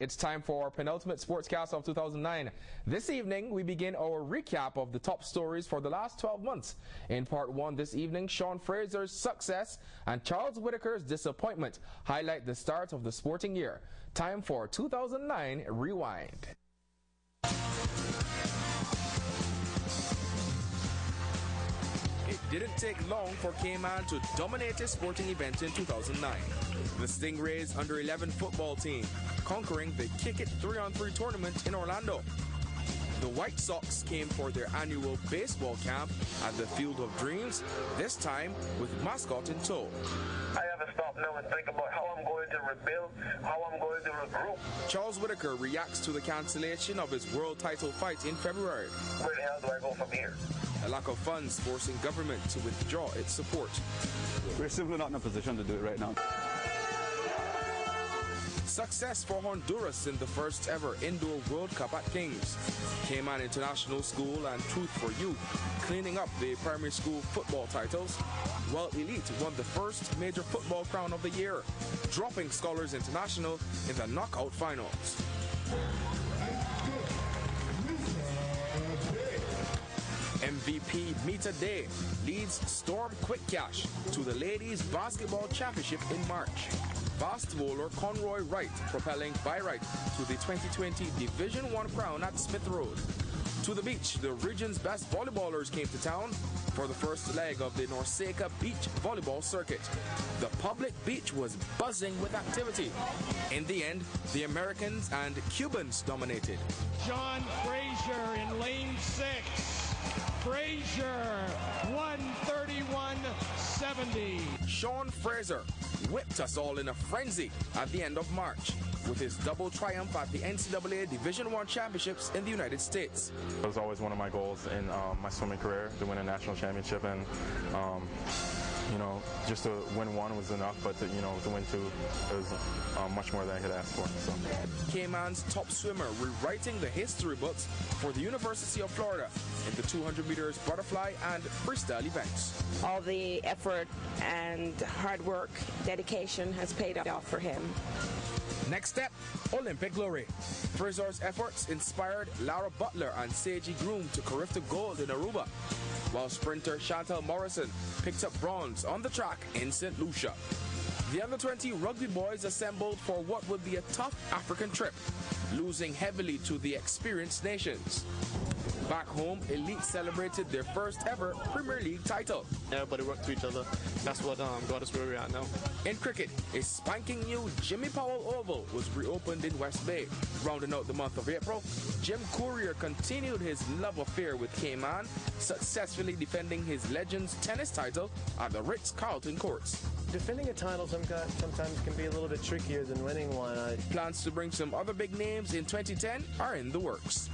It's time for our penultimate sportscast of 2009. This evening, we begin our recap of the top stories for the last 12 months. In part one this evening, Sean Fraser's success and Charles Whitaker's disappointment highlight the start of the sporting year. Time for 2009 Rewind. It didn't take long for Cayman to dominate a sporting event in 2009. The Stingrays under-11 football team conquering the Kick It 3-on-3 tournament in Orlando. The White Sox came for their annual baseball camp at the Field of Dreams, this time with mascot in tow. I haven't stopped now and think about how I'm going to rebuild, how I'm going to regroup. Charles Whitaker reacts to the cancellation of his world title fight in February. Where the hell do I go from here? A lack of funds forcing government to withdraw its support. We're simply not in a position to do it right now. Success for Honduras in the first ever Indoor World Cup at Kings. Cayman International School and Truth for Youth cleaning up the primary school football titles, while Elite won the first major football crown of the year, dropping Scholars International in the knockout finals. MVP Mita Day leads Storm Quick Cash to the Ladies Basketball Championship in March. Fast bowler Conroy Wright propelling Bayreuth to the 2020 Division I crown at Smith Road. To the beach, the region's best volleyballers came to town for the first leg of the Norseca Beach Volleyball Circuit. The public beach was buzzing with activity. In the end, the Americans and Cubans dominated. John Fraser in lane 6. Fraser, 131.70. Sean Fraser whipped us all in a frenzy at the end of March with his double triumph at the NCAA Division I Championships in the United States. It was always one of my goals in my swimming career to win a national championship, and you know, just to win one was enough, but to win two was much more than I could ask for. So. Cayman's top swimmer rewriting the history books for the University of Florida in the 200 meters butterfly and freestyle events. All the effort and hard work, dedication has paid off for him. Next step, Olympic glory. Fraser's efforts inspired Lara Butler and Seiji Groom to carif gold in Aruba, while sprinter Chantal Morrison picked up bronze on the track in St. Lucia. The under-20 rugby boys assembled for what would be a tough African trip, losing heavily to the experienced nations. Back home, Elite celebrated their first ever Premier League title. Everybody worked to each other. That's what got us where we're at now. In cricket, a spanking new Jimmy Powell Oval was reopened in West Bay. Rounding out the month of April, Jim Courier continued his love affair with Cayman, successfully defending his Legends tennis title at the Ritz-Carlton courts. Defending a title sometimes can be a little bit trickier than winning one. Plans to bring some other big names in 2010 are in the works.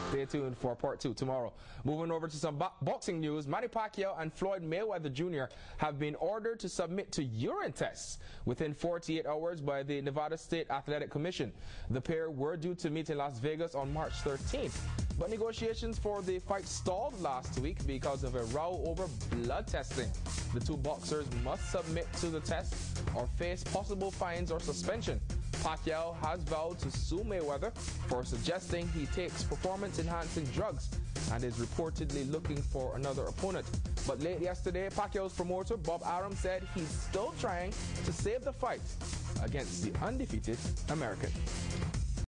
Stay tuned for part 2 tomorrow. Moving over to some boxing news, Manny Pacquiao and Floyd Mayweather Jr. have been ordered to submit to urine tests within 48 hours by the Nevada State Athletic Commission. The pair were due to meet in Las Vegas on March 13th, but negotiations for the fight stalled last week because of a row over blood testing. The two boxers must submit to the test or face possible fines or suspension. Pacquiao has vowed to sue Mayweather for suggesting he takes performance-enhancing drugs and is reportedly looking for another opponent. But late yesterday, Pacquiao's promoter, Bob Arum, said he's still trying to save the fight against the undefeated American.